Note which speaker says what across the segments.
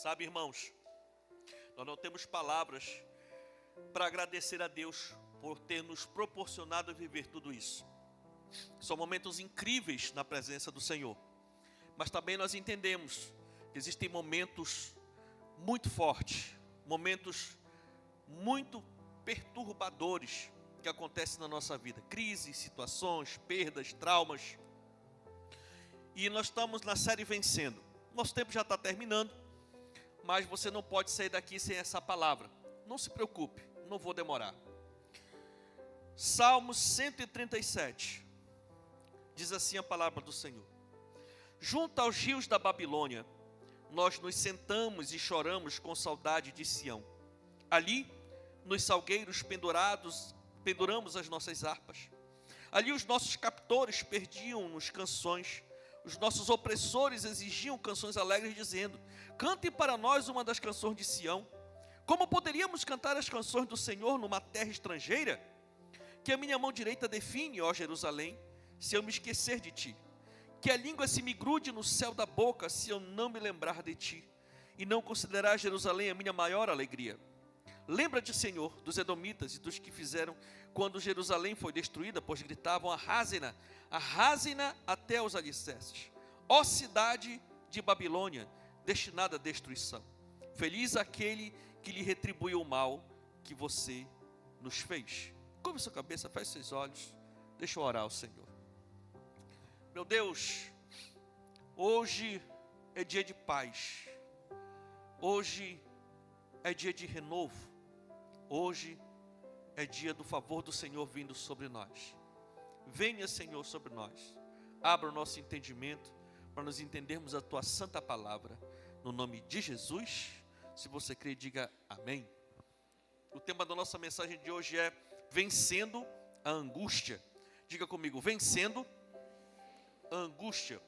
Speaker 1: Sabe, irmãos, nós não temos palavras para agradecer a Deus por ter nos proporcionado viver tudo isso. São momentos incríveis na presença do Senhor. Mas também nós entendemos que existem momentos muito fortes, momentos muito perturbadores que acontecem na nossa vida. Crises, situações, perdas, traumas. E nós estamos na série Vencendo. Nosso tempo já está terminando, mas você não pode sair daqui sem essa palavra. Não se preocupe, não vou demorar. Salmos 137. Diz assim a palavra do Senhor: junto aos rios da Babilônia, nós nos sentamos e choramos com saudade de Sião. Ali, nos salgueiros penduramos as nossas harpas. Ali os nossos captores perdiam-nos canções. Os nossos opressores exigiam canções alegres, dizendo: cantem para nós uma das canções de Sião. Como poderíamos cantar as canções do Senhor numa terra estrangeira? Que a minha mão direita define, ó Jerusalém, se eu me esquecer de ti. Que a língua se me grude no céu da boca, se eu não me lembrar de ti, e não considerar Jerusalém a minha maior alegria. Lembra-te, Senhor, dos edomitas e dos que fizeram quando Jerusalém foi destruída, pois gritavam: arrasem-na até aos alicerces. Ó cidade de Babilônia, destinada à destruição. Feliz aquele que lhe retribuiu o mal que você nos fez. Curve sua cabeça, feche seus olhos, deixa eu orar ao Senhor. Meu Deus, hoje é dia de paz, hoje é dia de renovo, hoje é dia do favor do Senhor vindo sobre nós. Venha, Senhor, sobre nós, abra o nosso entendimento para nos entendermos a Tua santa palavra, no nome de Jesus. Se você crê, diga amém. O tema da nossa mensagem de hoje é vencendo a angústia. Diga comigo: vencendo a angústia.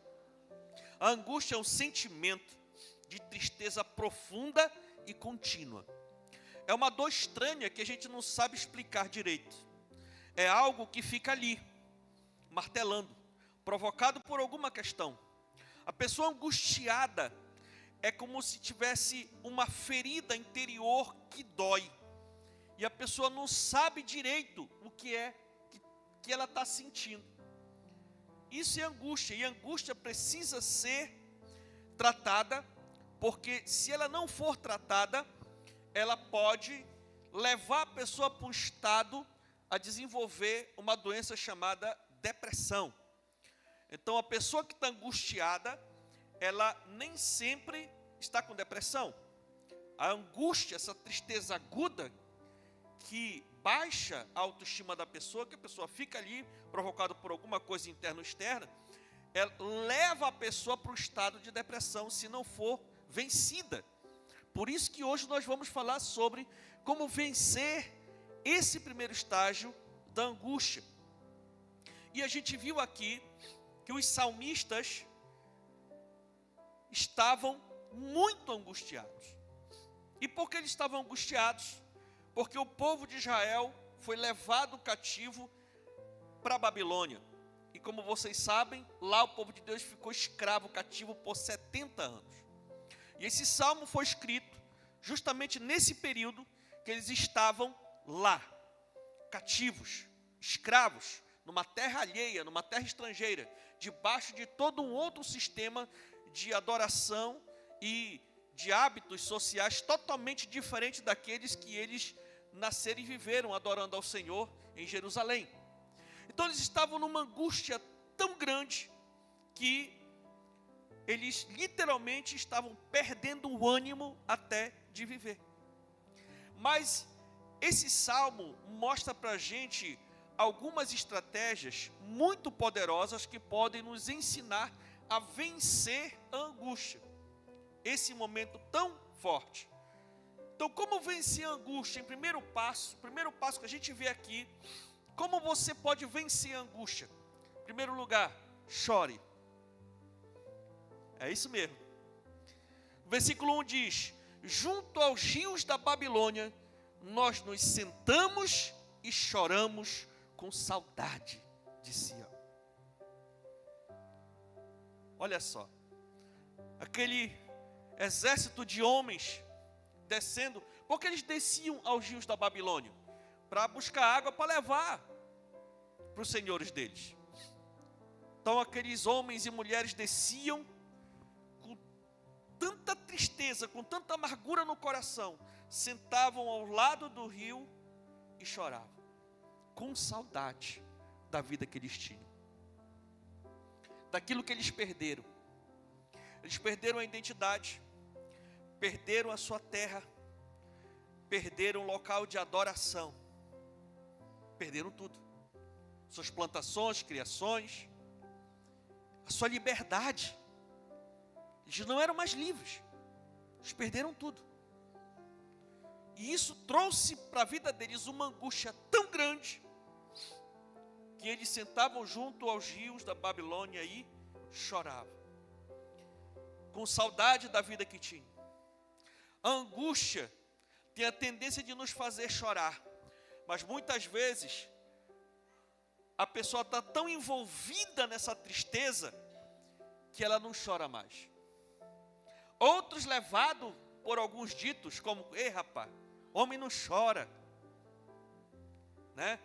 Speaker 1: A angústia é um sentimento de tristeza profunda e contínua. É uma dor estranha que a gente não sabe explicar direito. É algo que fica ali, martelando, provocado por alguma questão. A pessoa angustiada é como se tivesse uma ferida interior que dói. E a pessoa não sabe direito o que é que ela está sentindo. Isso é angústia, e a angústia precisa ser tratada, porque se ela não for tratada, ela pode levar a pessoa para um estado a desenvolver uma doença chamada depressão. Então a pessoa que está angustiada, ela nem sempre está com depressão. A angústia, essa tristeza aguda, que baixa a autoestima da pessoa, que a pessoa fica ali, provocada por alguma coisa interna ou externa, ela leva a pessoa para o estado de depressão, se não for vencida. Por isso que hoje nós vamos falar sobre como vencer esse primeiro estágio da angústia. E a gente viu aqui que os salmistas estavam muito angustiados. E por que eles estavam angustiados? Porque o povo de Israel foi levado cativo para a Babilônia. E como vocês sabem, lá o povo de Deus ficou escravo, cativo por 70 anos. E esse salmo foi escrito justamente nesse período que eles estavam lá, cativos, escravos, numa terra alheia, numa terra estrangeira, debaixo de todo um outro sistema de adoração e de hábitos sociais totalmente diferentes daqueles que eles nasceram e viveram adorando ao Senhor em Jerusalém. Então eles estavam numa angústia tão grande que eles literalmente estavam perdendo o ânimo até de viver. Mas esse salmo mostra para a gente algumas estratégias muito poderosas que podem nos ensinar a vencer a angústia, esse momento tão forte. Então, como vencer a angústia? Em primeiro passo que a gente vê aqui, como você pode vencer a angústia? Em primeiro lugar, chore. É isso mesmo. O versículo 1 diz: junto aos rios da Babilônia, nós nos sentamos e choramos com saudade de Sião. Olha só, exército de homens descendo, porque eles desciam aos rios da Babilônia para buscar água para levar para os senhores deles. Então aqueles homens e mulheres desciam com tanta tristeza, com tanta amargura no coração, sentavam ao lado do rio e choravam, com saudade da vida que eles tinham, daquilo que eles perderam. Eles perderam a identidade, perderam a sua terra, perderam o local de adoração, perderam tudo, suas plantações, criações, a sua liberdade. Eles não eram mais livres, eles perderam tudo. E isso trouxe para a vida deles uma angústia tão grande, que eles sentavam junto aos rios da Babilônia e choravam, com saudade da vida que tinham. A angústia tem a tendência de nos fazer chorar, mas muitas vezes a pessoa está tão envolvida nessa tristeza que ela não chora mais. Outros levados por alguns ditos como: ei rapaz, homem não chora, né?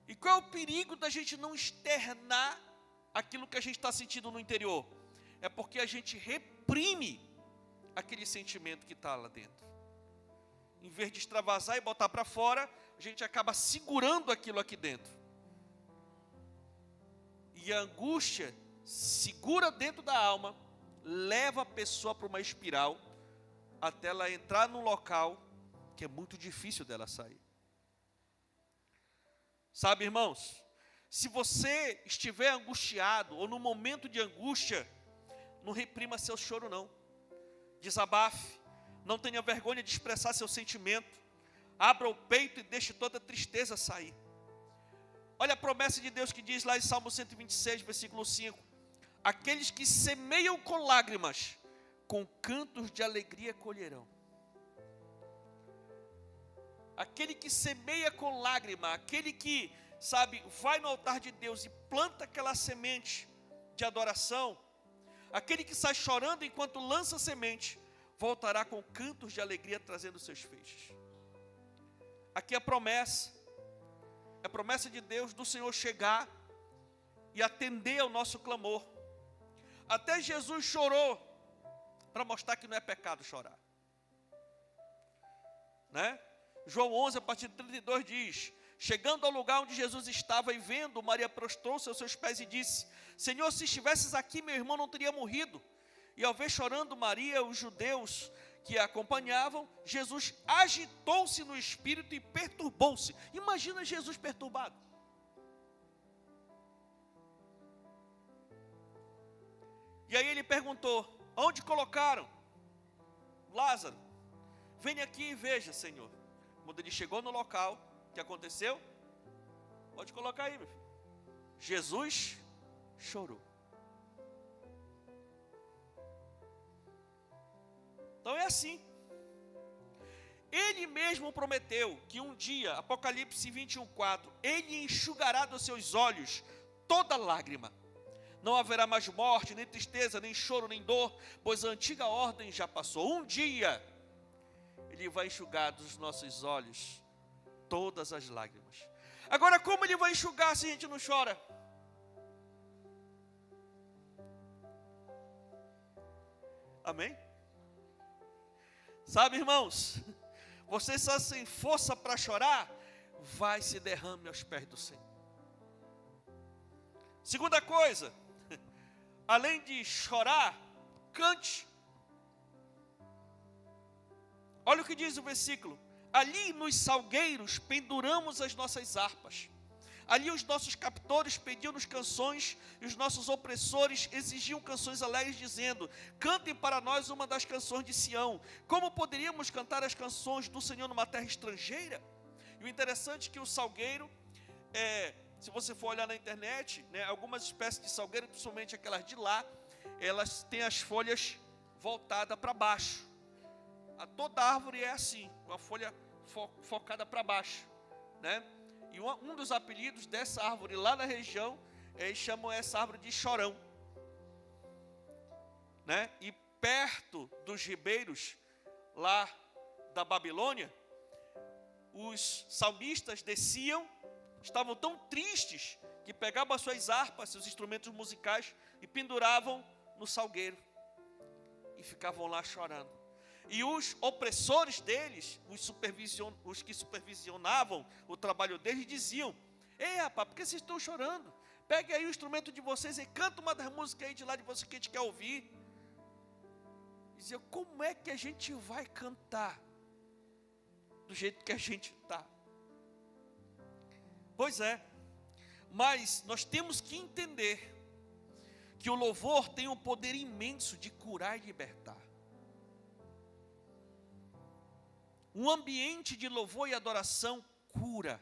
Speaker 1: E qual é o perigo da gente não externar aquilo que a gente está sentindo no interior? É porque a gente reprime aquele sentimento que está lá dentro. Em vez de extravasar e botar para fora, a gente acaba segurando aquilo aqui dentro. E a angústia segura dentro da alma, leva a pessoa para uma espiral, até ela entrar num local que é muito difícil dela sair. Sabe, irmãos, se você estiver angustiado ou no momento de angústia, não reprima seu choro não. Desabafe, não tenha vergonha de expressar seu sentimento. Abra o peito e deixe toda a tristeza sair. Olha a promessa de Deus que diz lá em Salmo 126, versículo 5: aqueles que semeiam com lágrimas, com cantos de alegria colherão. Aquele que semeia com lágrima, aquele que, sabe, vai no altar de Deus e planta aquela semente de adoração, aquele que sai chorando enquanto lança semente, voltará com cantos de alegria trazendo seus feixes. Aqui é a promessa de Deus, do Senhor chegar e atender ao nosso clamor. Até Jesus chorou para mostrar que não é pecado chorar, né? João 11, a partir de 32 diz: chegando ao lugar onde Jesus estava e vendo, Maria prostrou-se aos seus pés e disse: Senhor, se estivesses aqui, meu irmão não teria morrido. E ao ver chorando Maria, os judeus que a acompanhavam, Jesus agitou-se no espírito e perturbou-se. Imagina Jesus perturbado. E aí ele perguntou: onde colocaram Lázaro? Venha aqui e veja, Senhor. Quando ele chegou no local, o que aconteceu? Pode colocar aí, meu filho. Jesus chorou. Então é assim. Ele mesmo prometeu que um dia, Apocalipse 21:4, ele enxugará dos seus olhos toda lágrima. Não haverá mais morte, nem tristeza, nem choro, nem dor, pois a antiga ordem já passou. Um dia Ele vai enxugar dos nossos olhos todas as lágrimas. Agora, como Ele vai enxugar se a gente não chora? Amém? Sabe, irmãos, você só sem força para chorar, vai se derrame aos pés do Senhor. Segunda coisa, além de chorar, cante. Olha o que diz o versículo: ali nos salgueiros penduramos as nossas harpas. Ali os nossos captores pediam-nos canções, e os nossos opressores exigiam canções alegres, dizendo: cantem para nós uma das canções de Sião. Como poderíamos cantar as canções do Senhor numa terra estrangeira? E o interessante é que o salgueiro, se você for olhar na internet, né, algumas espécies de salgueiro, principalmente aquelas de lá, elas têm as folhas voltadas para baixo. Toda árvore é assim, com a folha focada para baixo, né? E um dos apelidos dessa árvore lá na região, eles chamam essa árvore de chorão, né? E perto dos ribeiros lá da Babilônia, os salmistas desciam, estavam tão tristes que pegavam as suas harpas, seus instrumentos musicais e penduravam no salgueiro e ficavam lá chorando. E os opressores deles, os que supervisionavam o trabalho deles, diziam: ei, rapaz, por que vocês estão chorando? Pegue aí o instrumento de vocês e canta uma das músicas aí de lá de vocês que a gente quer ouvir. Dizia: como é que a gente vai cantar do jeito que a gente está? Pois é, mas nós temos que entender que o louvor tem um poder imenso de curar e libertar. Um ambiente de louvor e adoração cura,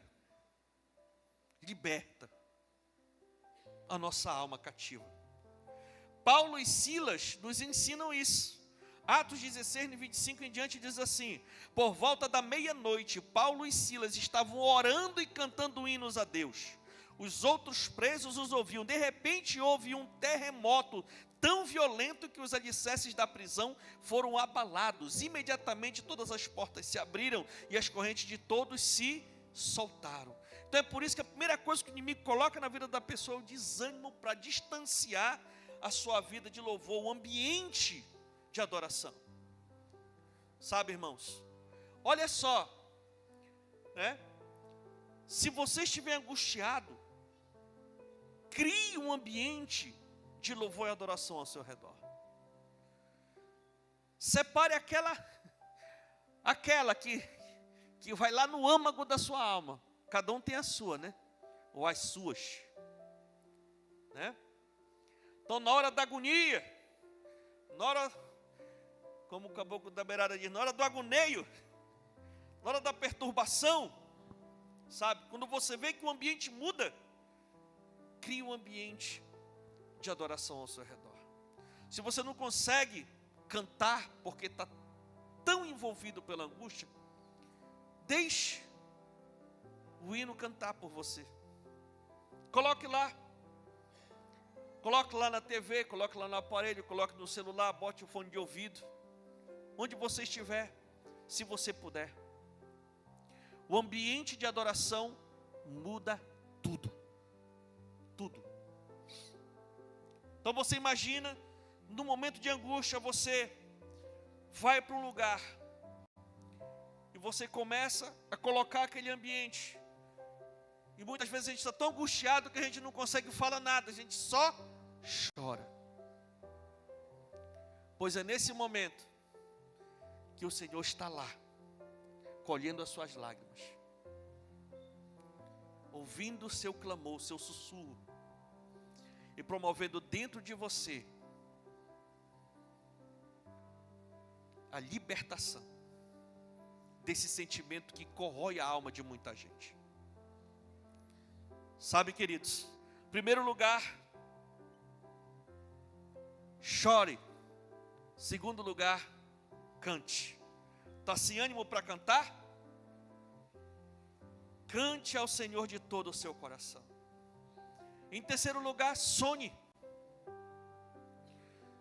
Speaker 1: liberta a nossa alma cativa. Paulo e Silas nos ensinam isso. Atos 16, 25 em diante diz assim: por volta da meia-noite, Paulo e Silas estavam orando e cantando hinos a Deus. Os outros presos os ouviam. De repente houve um terremoto tão violento que os alicerces da prisão foram abalados. Imediatamente todas as portas se abriram e as correntes de todos se soltaram. Então é por isso que a primeira coisa que o inimigo coloca na vida da pessoa é o desânimo, para distanciar a sua vida de louvor, o ambiente de adoração. Sabe, irmãos, olha só, né? Se você estiver angustiado, crie um ambiente de louvor e adoração ao seu redor. Separe aquela que vai lá no âmago da sua alma. Cada um tem a sua, né? Ou as suas, né? Então, na hora da agonia, na hora, como o caboclo da beirada diz, na hora do agoneio, na hora da perturbação, sabe? Quando você vê que o ambiente muda, crie um ambiente de adoração ao seu redor. Se você não consegue cantar porque está tão envolvido pela angústia, deixe o hino cantar por você. Coloque lá na TV, coloque lá no aparelho, coloque no celular, bote o fone de ouvido, onde você estiver, se você puder. O ambiente de adoração muda tudo. Tudo. Então você imagina, no momento de angústia, você vai para um lugar e você começa a colocar aquele ambiente. E muitas vezes a gente está tão angustiado que a gente não consegue falar nada, a gente só chora. Pois é nesse momento que o Senhor está lá, colhendo as suas lágrimas, ouvindo o seu clamor, o seu sussurro, e promovendo dentro de você a libertação desse sentimento que corrói a alma de muita gente. Sabe, queridos, em primeiro lugar, chore. Segundo lugar, cante. Está sem ânimo para cantar? Cante ao Senhor de todo o seu coração. Em terceiro lugar, sonhe.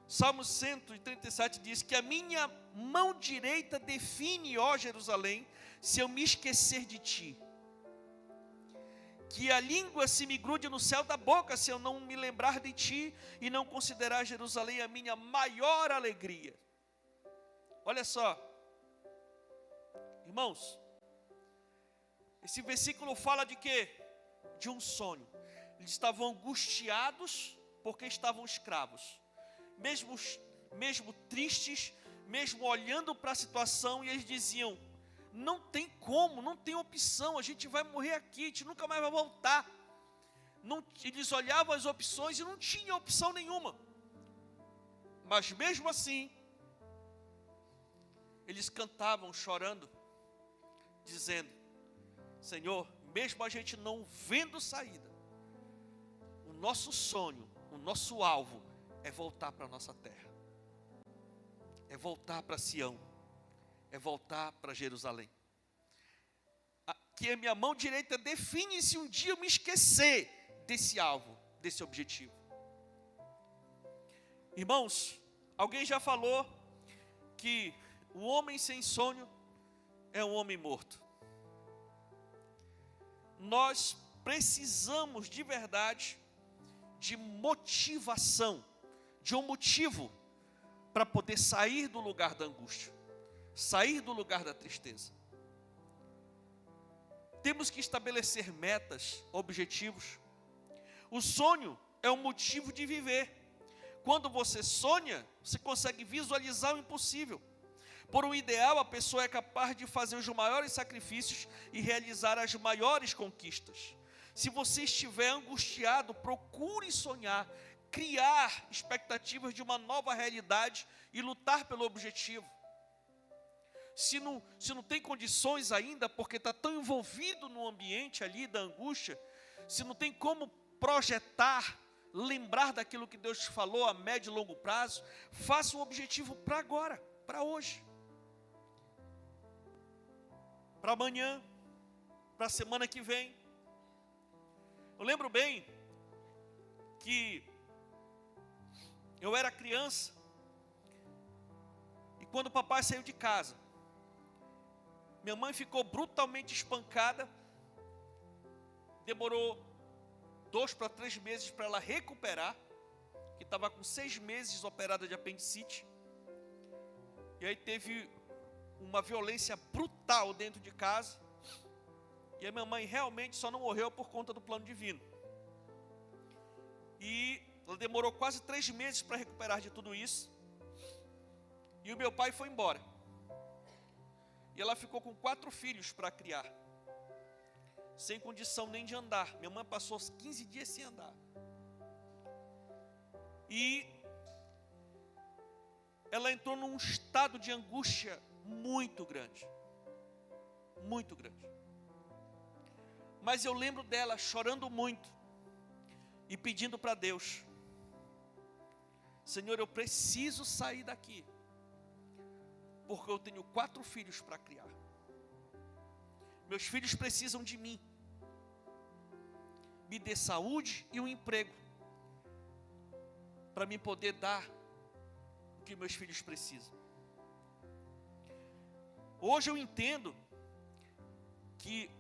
Speaker 1: Salmo 137 diz que a minha mão direita define, ó Jerusalém, se eu me esquecer de ti. Que a língua se me grude no céu da boca, se eu não me lembrar de ti e não considerar Jerusalém a minha maior alegria. Olha só, irmãos, esse versículo fala de quê? De um sonho. Eles estavam angustiados porque estavam escravos, mesmo tristes, mesmo olhando para a situação, e eles diziam: não tem como, não tem opção, a gente vai morrer aqui, a gente nunca mais vai voltar. Eles olhavam as opções e não tinha opção nenhuma. Mas mesmo assim, eles cantavam chorando, dizendo: Senhor, mesmo a gente não vendo saída, o nosso sonho, o nosso alvo é voltar para a nossa terra, é voltar para Sião, é voltar para Jerusalém. Que a minha mão direita define se um dia eu me esquecer desse alvo, desse objetivo. Irmãos, Alguém já falou que o homem sem sonho é um homem morto. Nós precisamos de verdade de motivação, de um motivo para poder sair do lugar da angústia, sair do lugar da tristeza. Temos que estabelecer metas, objetivos. O sonho é um motivo de viver. Quando você sonha, você consegue visualizar o impossível. Por um ideal, a pessoa é capaz de fazer os maiores sacrifícios e realizar as maiores conquistas. Se você estiver angustiado, procure sonhar, criar expectativas de uma nova realidade e lutar pelo objetivo. Se não tem condições ainda, porque está tão envolvido no ambiente ali da angústia, se não tem como projetar, lembrar daquilo que Deus te falou a médio e longo prazo, faça um objetivo para agora, para hoje, para amanhã, para a semana que vem. Eu lembro bem que eu era criança e quando o papai saiu de casa, minha mãe ficou brutalmente espancada. Demorou 2 para 3 meses para ela recuperar, que estava com 6 meses operada de apendicite. E aí teve uma violência brutal dentro de casa. E a minha mãe realmente só não morreu por conta do plano divino. E ela demorou quase 3 meses para recuperar de tudo isso. E o meu pai foi embora. E ela ficou com 4 filhos para criar, sem condição nem de andar. Minha mãe passou 15 dias sem andar. E ela entrou num estado de angústia muito grande. Muito grande. Mas eu lembro dela chorando muito e pedindo para Deus: Senhor, eu preciso sair daqui, porque eu tenho 4 filhos para criar. Meus filhos precisam de mim. Me dê saúde e um emprego para me poder dar o que meus filhos precisam. Hoje eu entendo que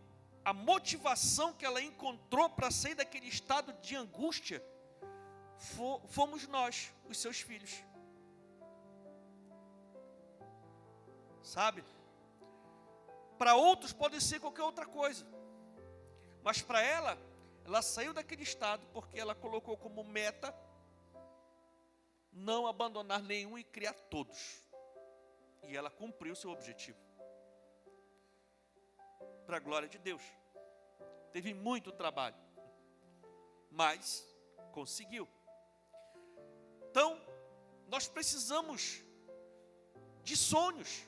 Speaker 1: a motivação que ela encontrou para sair daquele estado de angústia fomos nós, os seus filhos. Sabe? Para outros pode ser qualquer outra coisa, mas para ela saiu daquele estado porque ela colocou como meta não abandonar nenhum e criar todos. E ela cumpriu seu objetivo, para a glória de Deus. Teve muito trabalho, mas conseguiu. Então, nós precisamos de sonhos,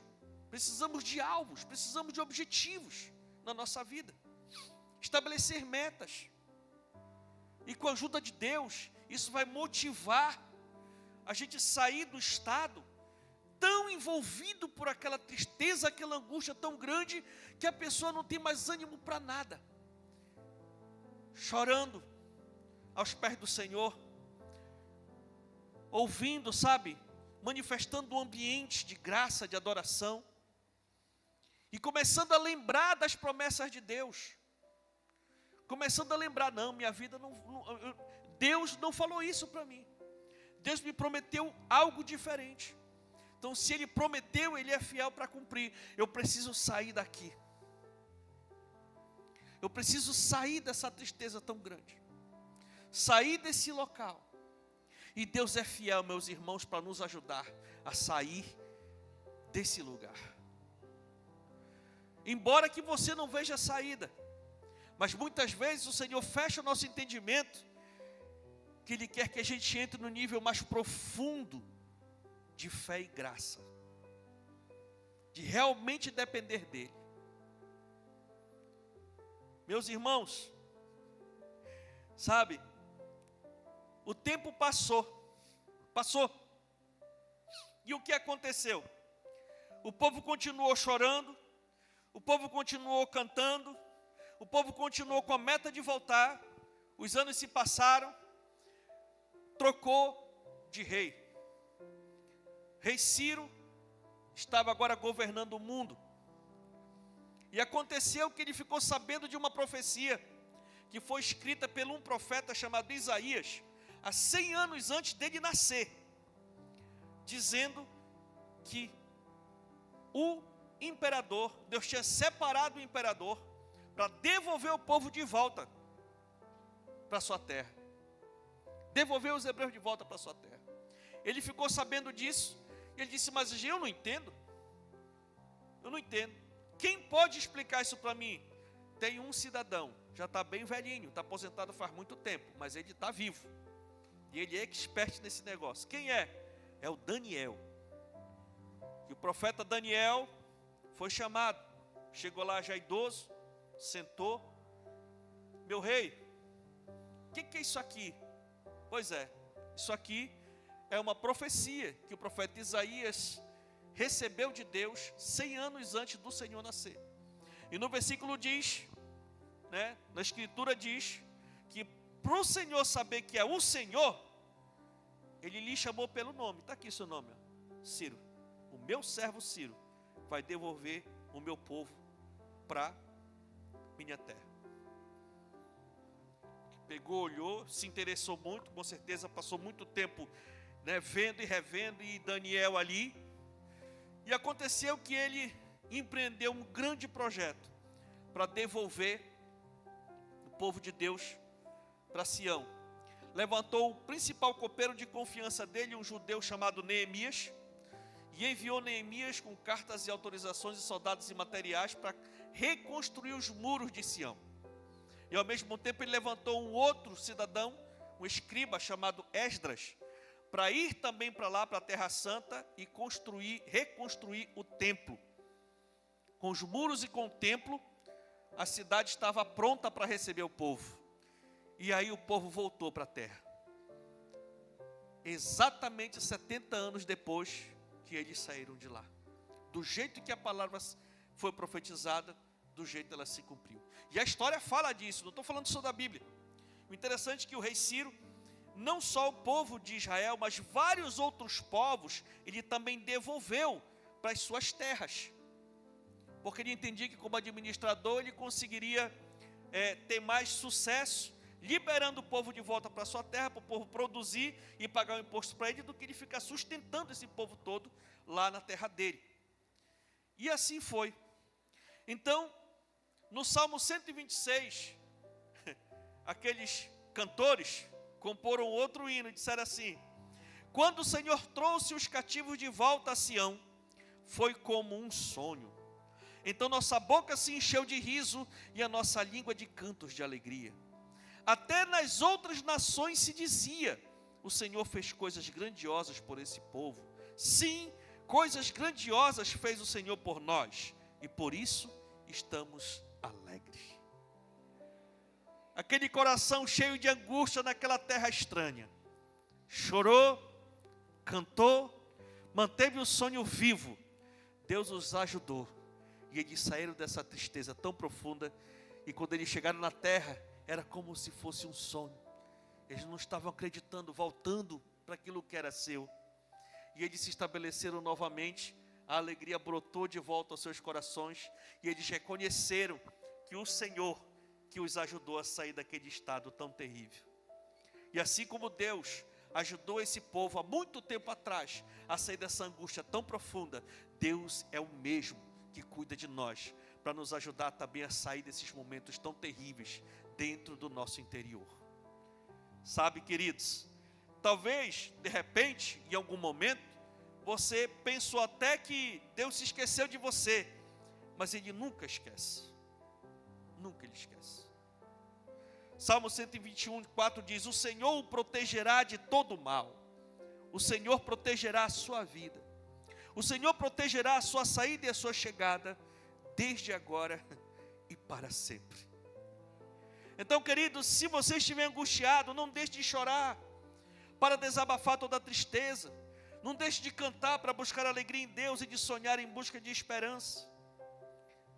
Speaker 1: precisamos de alvos, precisamos de objetivos na nossa vida. Estabelecer metas. E com a ajuda de Deus, isso vai motivar a gente sair do estado tão envolvido por aquela tristeza, aquela angústia tão grande, que a pessoa não tem mais ânimo para nada. Chorando aos pés do Senhor, ouvindo, sabe, manifestando um ambiente de graça, de adoração, e começando a lembrar das promessas de Deus, começando a lembrar, não, minha vida Deus não falou isso para mim, Deus me prometeu algo diferente. Então, se Ele prometeu, Ele é fiel para cumprir. Eu preciso sair daqui. Eu preciso sair dessa tristeza tão grande. Sair desse local. E Deus é fiel, meus irmãos, para nos ajudar a sair desse lugar. Embora que você não veja saída, mas muitas vezes o Senhor fecha o nosso entendimento, que Ele quer que a gente entre no nível mais profundo de fé e graça, de realmente depender dEle. Meus irmãos, sabe, o tempo passou, e o que aconteceu? O povo continuou chorando, o povo continuou cantando, o povo continuou com a meta de voltar, os anos se passaram, trocou de rei. Rei Ciro estava agora governando o mundo. E aconteceu que ele ficou sabendo de uma profecia que foi escrita por um profeta chamado Isaías, há 100 anos antes dele nascer, dizendo que o imperador, Deus tinha separado o imperador para devolver o povo de volta para sua terra. Devolver os hebreus de volta para sua terra. Ele ficou sabendo disso, e ele disse, mas eu não entendo. Eu não entendo. Quem pode explicar isso para mim? Tem um cidadão, já está bem velhinho, está aposentado faz muito tempo, mas ele está vivo. E ele é expert nesse negócio. Quem é? É o Daniel. E o profeta Daniel foi chamado. Chegou lá já idoso, sentou. Meu rei, o que é isso aqui? Pois é, isso aqui é uma profecia que o profeta Isaías recebeu de Deus 100 anos antes do Senhor nascer. E no versículo diz, na escritura diz, que para o Senhor saber que é o Senhor, ele lhe chamou pelo nome. Está aqui seu nome, ó. Ciro. O meu servo Ciro vai devolver o meu povo para minha terra. Pegou, olhou, se interessou muito, com certeza passou muito tempo, vendo e revendo, e Daniel ali. E aconteceu que ele empreendeu um grande projeto para devolver o povo de Deus para Sião. Levantou o principal copeiro de confiança dele, um judeu chamado Neemias, e enviou Neemias com cartas e autorizações de soldados e materiais para reconstruir os muros de Sião. E ao mesmo tempo ele levantou um outro cidadão, um escriba chamado Esdras, para ir também para lá, para a Terra Santa, e reconstruir o templo. Com os muros e com o templo, a cidade estava pronta para receber o povo. E aí o povo voltou para a terra. Exatamente 70 anos depois que eles saíram de lá. Do jeito que a palavra foi profetizada, do jeito ela se cumpriu. E a história fala disso, não estou falando só da Bíblia. O interessante é que o rei Ciro, não só o povo de Israel, mas vários outros povos, ele também devolveu para as suas terras. Porque ele entendia que como administrador ele conseguiria ter mais sucesso, liberando o povo de volta para a sua terra, para o povo produzir e pagar o imposto para ele, do que ele ficar sustentando esse povo todo lá na terra dele. E assim foi. Então, no Salmo 126, aqueles cantores comporam outro hino e disseram assim: quando o Senhor trouxe os cativos de volta a Sião, foi como um sonho. Então nossa boca se encheu de riso e a nossa língua de cantos de alegria. Até nas outras nações se dizia: o Senhor fez coisas grandiosas por esse povo. Sim, coisas grandiosas fez o Senhor por nós, e por isso estamos alegres. Aquele coração cheio de angústia naquela terra estranha, chorou, cantou, manteve o sonho vivo. Deus os ajudou, e eles saíram dessa tristeza tão profunda, e quando eles chegaram na terra, era como se fosse um sonho. Eles não estavam acreditando, voltando para aquilo que era seu. E eles se estabeleceram novamente, a alegria brotou de volta aos seus corações, e eles reconheceram que o Senhor que os ajudou a sair daquele estado tão terrível. E assim como Deus ajudou esse povo há muito tempo atrás a sair dessa angústia tão profunda, Deus é o mesmo que cuida de nós, para nos ajudar também a sair desses momentos tão terríveis dentro do nosso interior. Sabe, queridos, talvez, de repente, em algum momento, você pensou até que Deus se esqueceu de você, mas Ele nunca esquece. Nunca Ele esquece. Salmo 121, 4 diz: o Senhor o protegerá de todo mal. O Senhor protegerá a sua vida. O Senhor protegerá a sua saída e a sua chegada, desde agora e para sempre. Então, queridos, se você estiver angustiado, não deixe de chorar para desabafar toda a tristeza. Não deixe de cantar para buscar alegria em Deus e de sonhar em busca de esperança.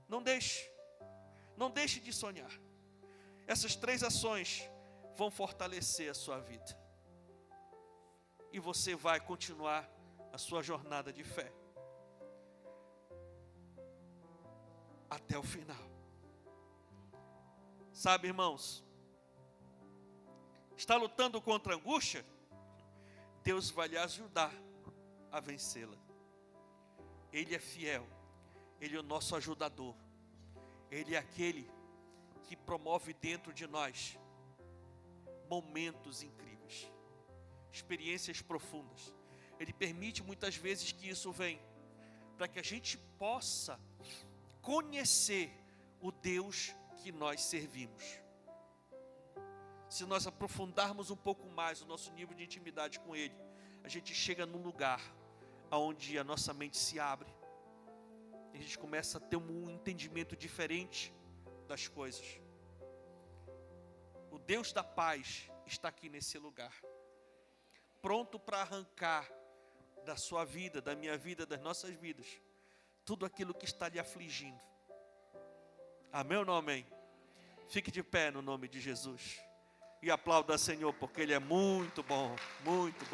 Speaker 1: Não deixe de sonhar. Essas 3 ações vão fortalecer a sua vida. E você vai continuar a sua jornada de fé até o final. Sabe, irmãos, está lutando contra a angústia? Deus vai lhe ajudar a vencê-la. Ele é fiel, Ele é o nosso ajudador, Ele é aquele que promove dentro de nós momentos incríveis, experiências profundas. Ele permite muitas vezes que isso venha, para que a gente possa conhecer o Deus que nós servimos. Se nós aprofundarmos um pouco mais o nosso nível de intimidade com Ele, a gente chega num lugar onde a nossa mente se abre, e a gente começa a ter um entendimento diferente das coisas. O Deus da paz está aqui nesse lugar, pronto para arrancar da sua vida, da minha vida, das nossas vidas, tudo aquilo que está lhe afligindo. Amém ou não amém? Fique de pé no nome de Jesus e aplauda o Senhor, porque Ele é muito bom, muito bom.